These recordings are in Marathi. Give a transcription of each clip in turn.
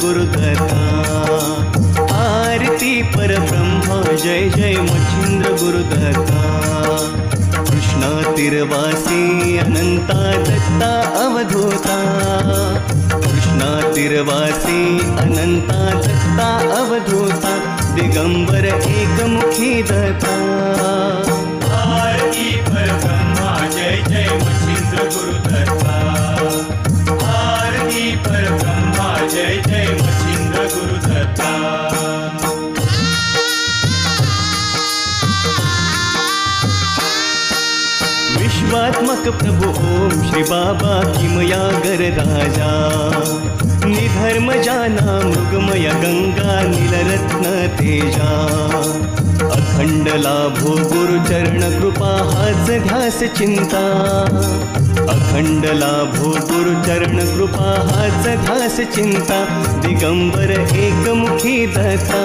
गुरुदत्ता। आरती परब्रह्म जय जय मच्छिंद्र गुरुदत्ता। कृष्णातीरवासी अनंता दत्ता अवधूता। कृष्णातीरवासी अनंता दत्ता अवधूता। दिगंबर एकमुखी दत्ता। आरती परब्रह्मा जय जय मच्छिंद्र गुरुदत्ता। आरती परब्रह्मा जय जय मच्छिंद्र गुरुदत्ता। विश्वात्मक प्रभु ओम श्री बाबा किमया गरराजा। निधर्म जाना मृगमय गंगा नीलरत्न तेजा। अखंड लाभो गुरुचरण कृपा हाच ध्यास चिंता। अखंड लाभो गुरुचरण कृपा हाच ध्यास चिंता। दिगंबर एकमुखी दत्ता।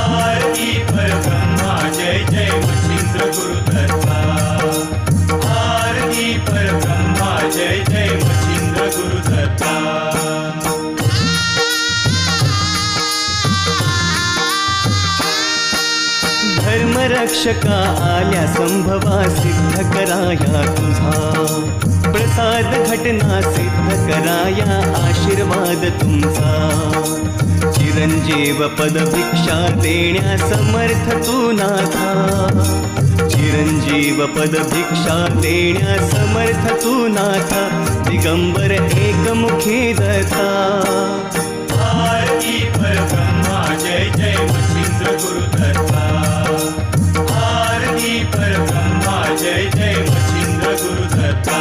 आरती परब्रह्मा जय जय मच्छिंद्र गुरुदत्ता। आरती परब्रह्मा जय जय मच्छिंद्र गुरुदत्ता। धर्मरक्षका आल्या संभवा सिद्ध कराया तुझा। प्रसाद घटना सिद्ध कराया आशीर्वाद तुमचा। चिरंजीव पद भिक्षा देण्या समर्थ तू नाथा। चिरंजीव पद भिक्षा देण्या समर्थ तू नाथा। दिगंबर एकमुखी दत्ता। आरती परब्रह्मा जय जय मच्छिंद्र गुरुदत्ता। आरती परब्रह्मा जय जय मच्छिंद्र गुरुदत्ता।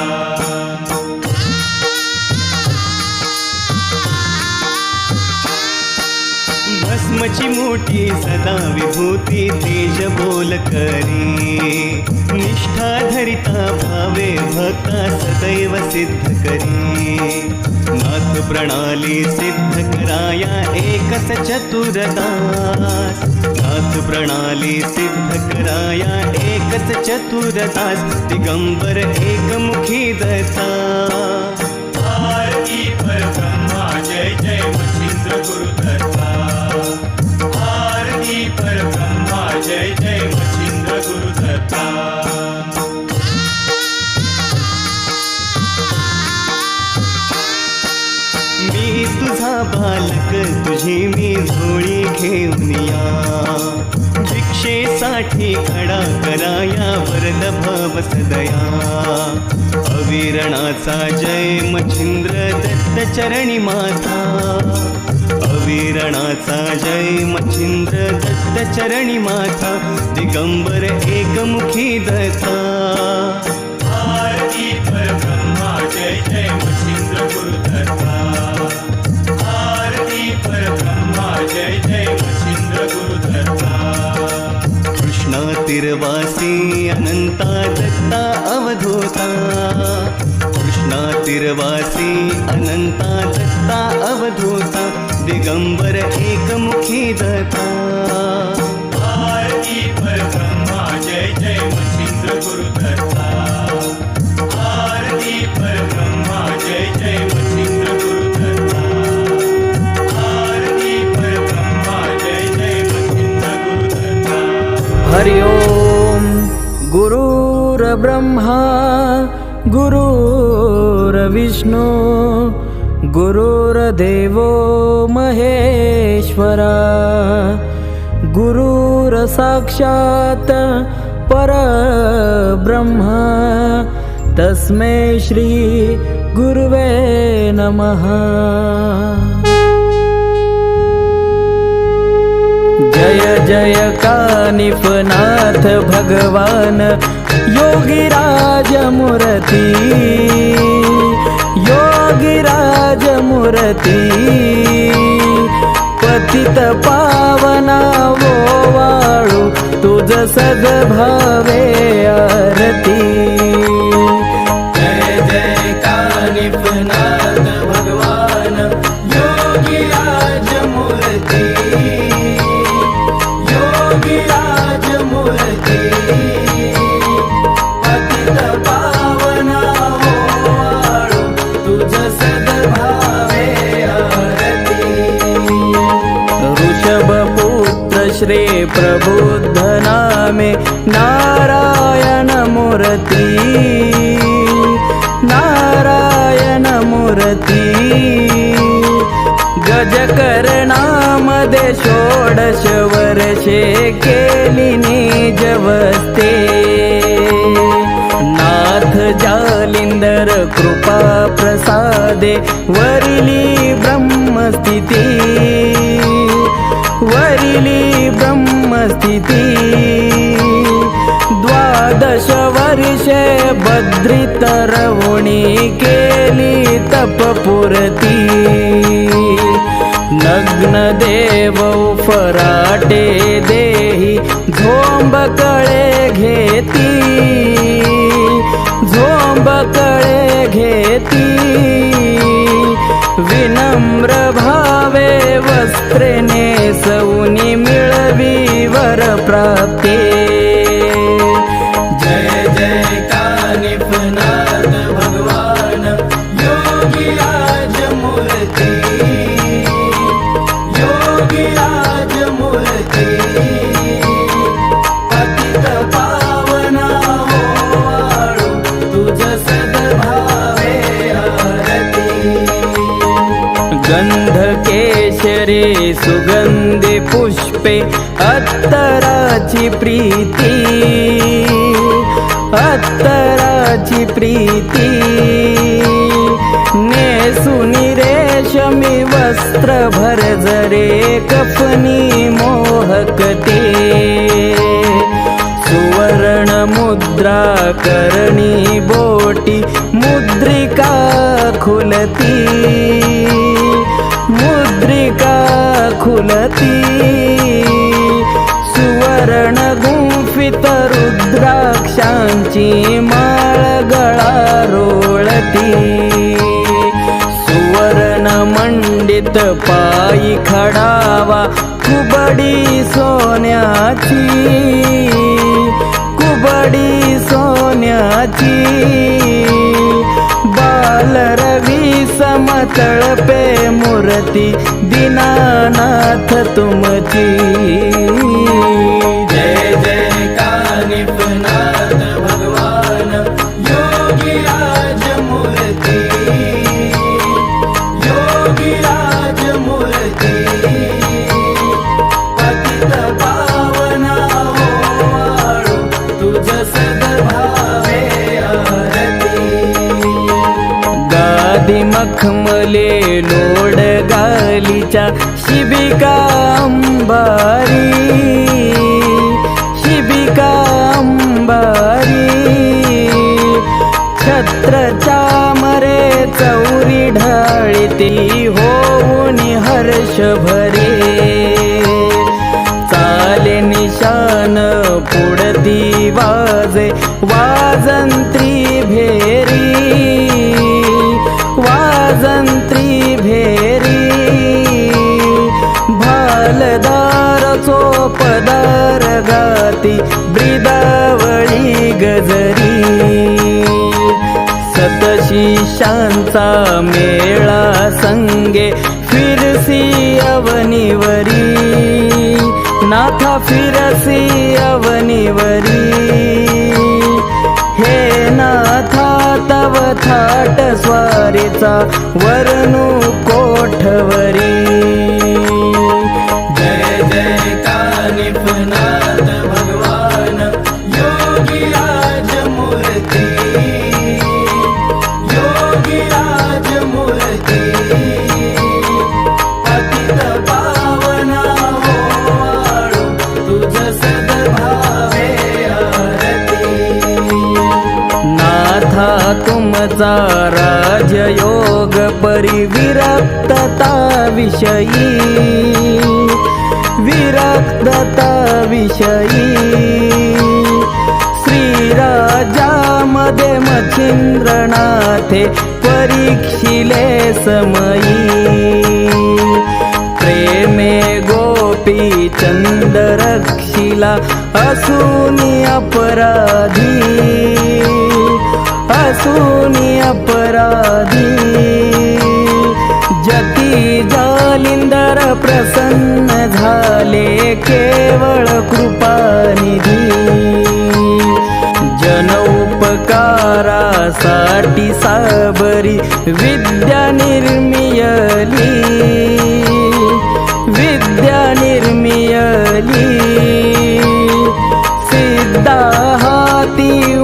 भस्मची मोठी सदा विभूती तेज बोल करी। निष्ठा धरिता भावे भक्ता सदैव सिद्ध करी। नाथ प्रणाली सिद्ध कराया एकच चतुरदास। नाथ प्रणाली सिद्ध कराया एकच चतुरदास। दिगंबर एकमुखी दत्ता। आरती परब्रह्मा जय जय मच्छिंद्र गुरुदत्ता। आरती परब्रह्मा जय जय मच्छिंद्र गुरुदत्ता। मी तुझा बालक तुझी मी झोळी घेऊनिया। भिक्षेसाठी खडा कराया वरद भव सदया। अविरणाचा जय मच्छिंद्र दत्त चरणी माता। अविरणाचा जय मच्छिंद्र दत्त चरणी माता। दिगंबर एकमुखी दत्ता। आरती परब्रह्मा जय जय मच्छिंद्र गुरुदत्ता। आरती परब्रह्मा जय जय मच्छिंद्र गुरुदत्ता। कृष्णातीरवासी अनंता दत्ता अवधूता। कृष्णातीरवासी अनंता दत्ता अवधूता। दिगंबर एकमुखी दत्ता। आरती परब्रह्मा जय जय मच्छिंद्र गुरुदत्ता। आरती परब्रह्मा जय जय मच्छिंद्र गुरुदत्ता। आरती परब्रह्मा जय जय मच्छिंद्र गुरुदत्ता। हरि ओम। गुरुर्ब्रह्मा गुरुर्विष्णु गुरुर्देवो महेश्वरा। गुरुर्साक्षात् परब्रह्म तस्मै श्री गुरुवे नमः। जय जय कानिफनाथ भगवान योगीराज मूर्ति। योगीराज मूर्ति पतित पावना वो वाळू तुझ सद्भावे आरती। जय जय कानिफनाथ भगवान योगीराज मूर्ति। योगीराज मूर्ति पतित पावना वो वाळू तुझ सद्भावे आरती। प्रबुद्ध नामे नारायण मूर्ती नारायण मूर्ती गजकर्णामध्ये 16 वर्षे केली निजवस्ते नाथ जालिंदर कृपा प्रसादे वरिली ब्रह्मस्थिती वरिली ब्रह्मस्थिती 12 वर्षे बद्रितरवणी केली तपपुरती नग्न देव फराटे देही झोंबकळे घेती झोंबकळे घेती विनम्र भावे वस्त्रे नेसवुनी मिळवी वर प्राप्ते जय जय कानिफनाथ भगवान योगी राज मूर्ती योगी राज मूर्ती पतित पावना हो वाळू तुझ सद्भावे आरती गंध केशरी सुगंधी पुष्पे अत्तराची प्रीती अत्तराची प्रीती नेसुनी रेशमी वस्त्र भरजरे कफनी मोहकते सुवर्ण मुद्रा करणी बोटी मुद्रिका खुलती मुद्रिका खुलती सुवर्ण गुंफित रुद्राक्षांची माळ गळा रोळती सुवर्ण मंडित पायी खडावा कुबडी सोन्याची कुबडी सोन्याची बालरवी समतळपे मूर्ती दीनानाथ तुमची जय जय कानिफनाथ भगवान योगी राज मूर्ती योगी राज मूर्ती पतित पावना हो वाळू तुझ सद्भावे आरती गादी मखमले लोड गालीच्या शिबिका अंबारी शिबिका अंबारी छत्र चामरे चौरी ढाळीती होऊनी हर्ष भरे चाले निशान पुढती वाजे वाजंत्री भेरी वाजंत्री भेरी भालदार चोपदार गाती ब्रिदावळी गजरी सतशिशांचा मेळा संगे फिरसी अवनीवरी नाथा फिरसी अवनीवरी हे नाथा तव थाट स्वारीचा वरनु कोठवरी जय जय कानिफनाथ भगवान योगी राज मूर्ती योगी राज मूर्ती पतित पावना हो वाळू तुझ सद्भावे आरती नाथा तुमचा राजयोग परिविरक्तता विषयी विरक्तता विषयी श्रीराजामध्ये मच्छिंद्रनाथे परीक्षिले समयी प्रेमे गोपी चंद रक्षिला असुनी अपराधी असुनी अपराधी जती जालिंदर प्रसन्न झाले केवळ कृपानिधी जनउपकारासाठी साबरी विद्या निर्मियली सिद्धा हाती ओ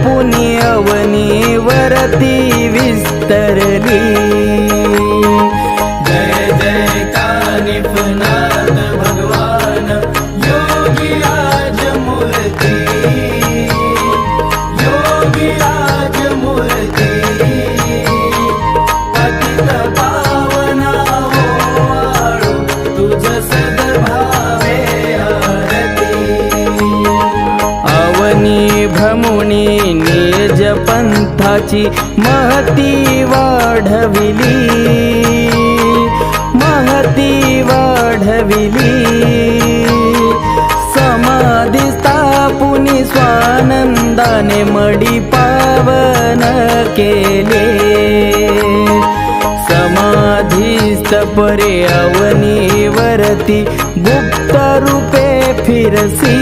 पुण्यवनी वरती विस्तरली जय जय कानिफनाथ भगवान योगी राज मूर्ती पतित पावना हो वाळू तुझ सद्भावे आरती अवनी भ्रमुनी निज पंथाची महती वाढविली समाधी स्थापुनी स्वानंदाने मडी पावन केले समाधीस्थ परे अवनीवरती गुप्त रूपे फिरसी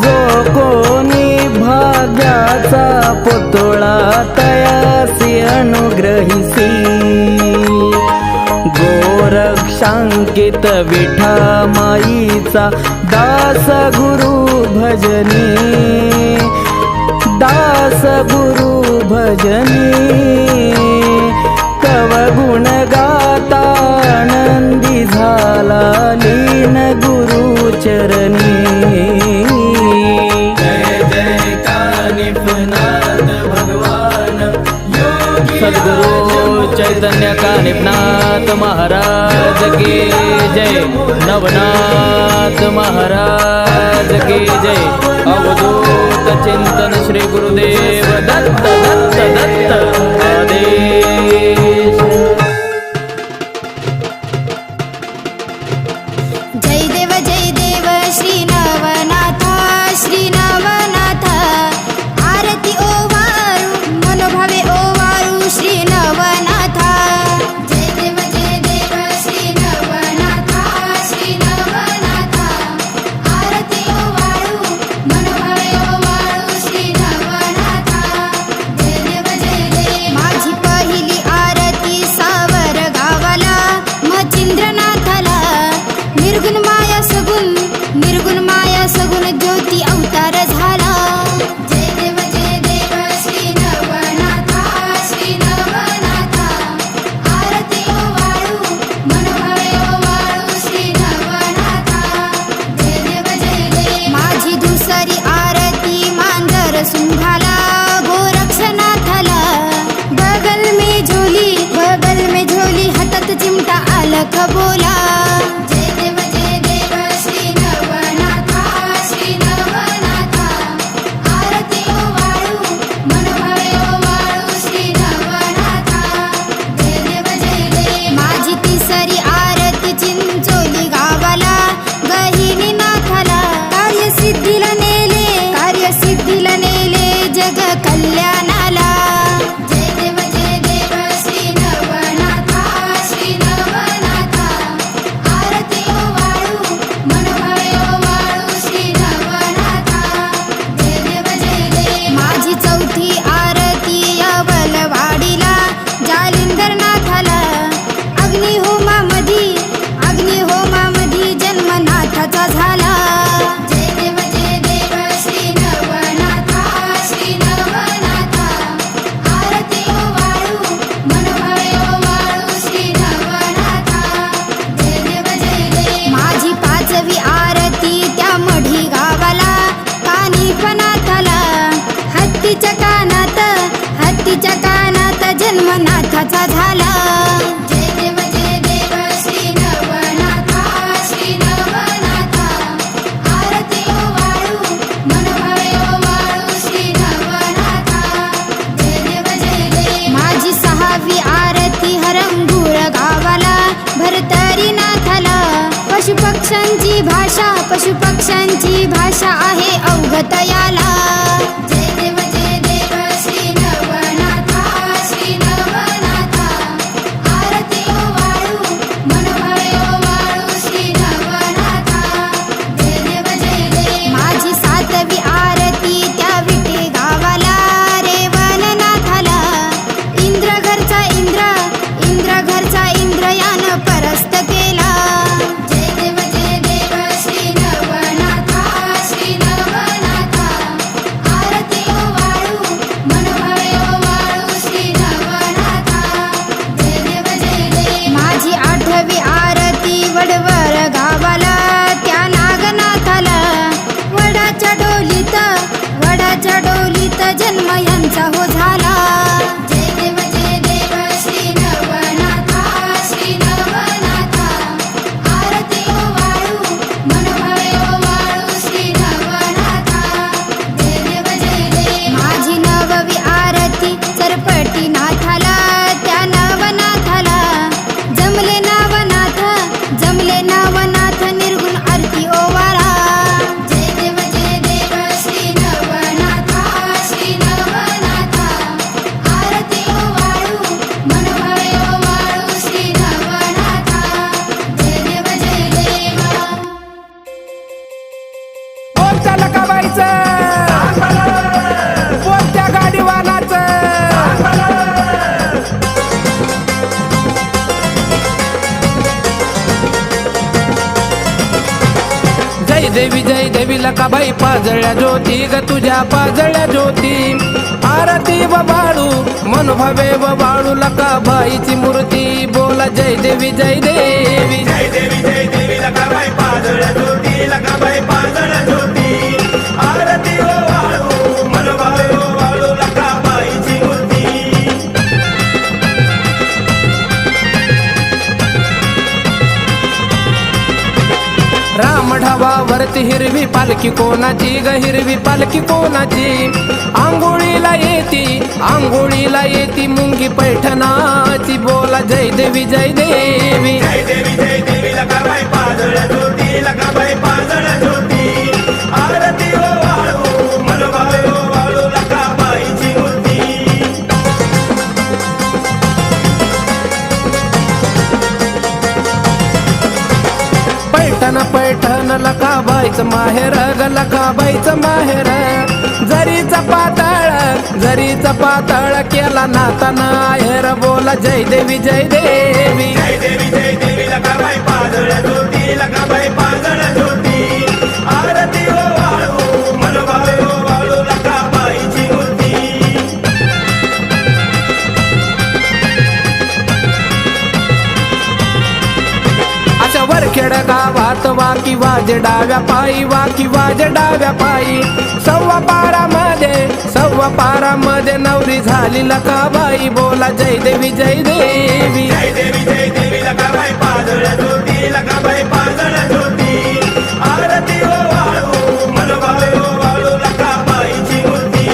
जो कोणी भाग्याचा पुतळा तयासी अनुग्रहिसी गोरक्षांकित विठा माईचा दास गुरु भजनी तव गुण गाता आनंदी झाला लीन गुरु चरणी जय जय कानिफनाथ भगवान सद्गुरु चैतन्य कानिफनाथ महाराज की जय नवनाथ महाराज की जय अवधूत चिंतन श्री गुरुदेव दत्त दत्त दत्त आदेश जय देव श्री नवनाथ आरती ओवारू मनोभावे ओवारू श्री नवनाथ जय देव श्री नवनाथ आरती ओवारू मनोभावे ओवारू श्री नवनाथ जय देव माझी पहिली आरती सावर गावाला मचिंद्रनाथाला निर्गुण माया सगुण ज्योती अवतार झाला जय देव श्री नवनाथ आरती ओवाळू मनोभावे ओवाळू श्री नवनाथ जय देव माझी दुसरी आरती मांजर सुंघाला गोरक्षनाथाला बगल में झोली हातात चिमटा अलख बोला कार्यसिद्धीला नेले जग कल्याणाला जय देव श्री नवनाथ आरती ओवाळू मनोभावे ओवाळू श्री नवनाथ जय देव माझी चौथी आरती अवलवाडीला जालिंदरनाथाला अग्निहोमामधी जन्मनाथाचा झाला हत्तीच्या कानात जन्मनाथाचा झाला जय देव श्री नवनाथ आरती ओवाळू मनोभावे ओवाळू श्री नवनाथ जय देव माझी सहावी आरती हरंगूळ गावाला भरतरीनाथाला पशुपक्ष्यांची भाषा आहे अवगत याला जय देव श्री नवनाथ जय देवी लकाबाई पाजळ्या ज्योती ग तुझ्या पाजळ्या ज्योती आरती व बाळू मनोभावे व बाळू लकाबाईची मूर्ती बोला जय देवी जय देवी जय देवी लकाबाई पाजळ्या ज्योती लकाबाई पाजळ्या ज्योती आरती ओ वाळू मनोभावे ओ वाळू लकाबाईची मूर्ती रामढावावरती हिरवी पालखी कोणाची ग हिरवी पालखी कोणाची आंघोळीला येती मुंगी पैठणाची बोला जय देवी जय देवी जय देवी लकाबाई पाजळ्या ज्योती लकाबाई पाजळ्या ज्योती आरती ओ वाळू मनोभावे ओ वाळू लकाबाईची मूर्ती पैठण लकाबाईचं माहेर ग लकाबाईचं माहेर जरीचा पाताळ केला नाताना आहेर बोला जय देवी जय देवी जय देवी लकाबाई पाजळ्या ज्योती लकाबाई पाजळ्या ज्योती आरती ओ वाळू मनोभावे ओ वाळू लकाबाईची मूर्ती अशा वरखेड गावात वाकी वाजे डाव्या पायी सव्वा पारामध्ये नवरी झाली लकाबाई बोला जय देवी जय देवी जय देवी लकाबाई पाजळ्या ज्योती लकाबाई पाजळ्या ज्योती आरती ओ वाळू मनोभावे ओ वाळू लकाबाईची मूर्ती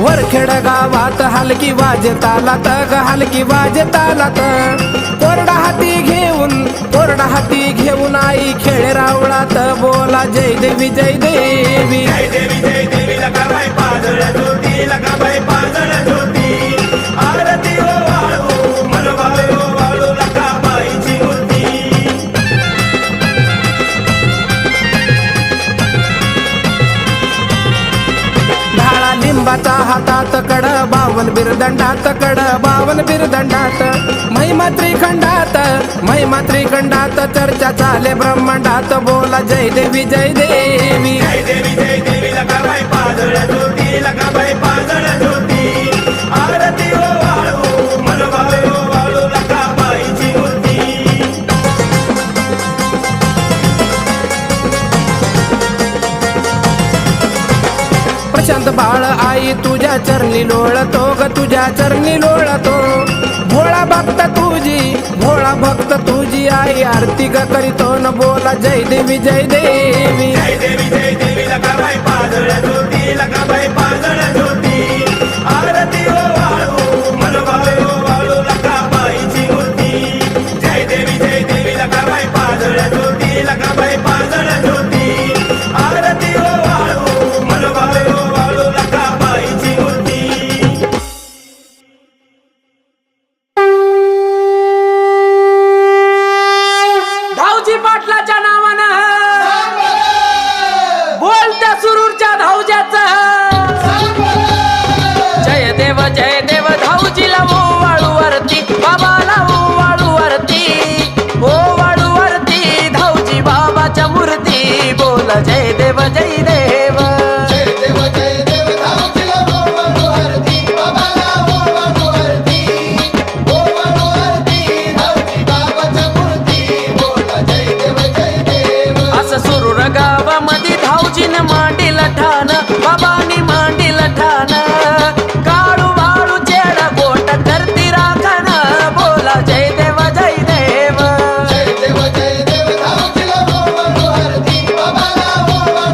वरखेड गावात हलकी वाजे तालात कोरडा हाती घेऊन आई खेळ रावळात बोला जय देवी जय देवी जय देवी लकाबाई पाजळ्या ज्योती लकाबाई पाजळ्या ज्योती आरती ओ वाळू मनोभावे ओ वाळू लकाबाईची मूर्ती ढाळा लिंबाचा हातात कड बावन बिरदंडात महिमा त्रिखंडात चर्चा चाले ब्रह्मांडात बोला जय देवी जय देवी जय देवी लकाबाई पाजळ्या ज्योती लकाबाई पाजळ्या ज्योती आरती ओ वाळू मनोभावे ओ वाळू लकाबाईची मूर्ती प्रशांत बाळ आई तुझ्या चरणी लोळतो भोळा भक्त तुझी आई आरती ग करीतो न बोला जय देवी जय देवी जय देवी लकाबाई पाजळ्या ज्योती लकाबाई पाजळ्या ज्योती आरती ओ वाळू मनोभावे ओ वाळू लकाबाईची मूर्ती जय देवी लकाबाई पाजळ्या ज्योती लकाबाई पाजळ्या ज्योती आरती ओ वाळू मनोभावे ओ वाळू लकाबाईची मूर्ती धावजी पाटलाच्या नावानं बोलत्या सुरूरच्या धावज्याचं जय देव धावजीला ओ वाळूवरती बाबाला ओ वाळूवरती धावजी बाबाच्या मूर्ती बोल जय देव जय देव असं सुरूर गावामध्ये धावजीन मांडील ठाण बाबानी मांडील ठाण काळू वाळू चेड गोट करती राखण बोला जय देव जय देव जय देव धावजीला ओ वाळूवरती बाबाला ओ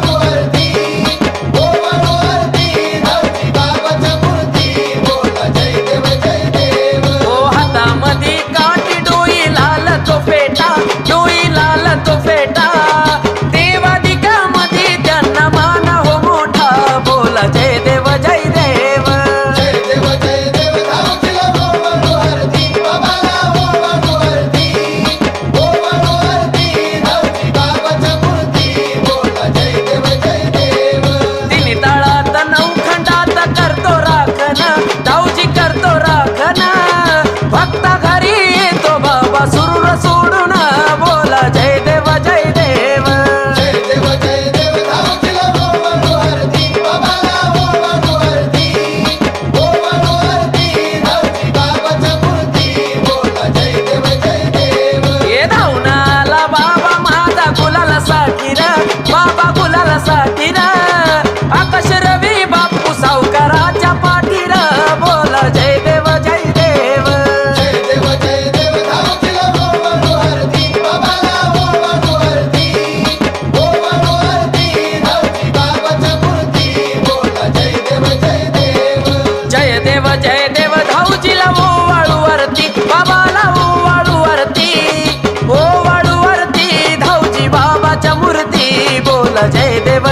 जय देव धाऊजीला वाळू वरती बाबाला वाळू वरती वाळू वरती धाऊजी बाबाच्या मूर्ती बोल जय देव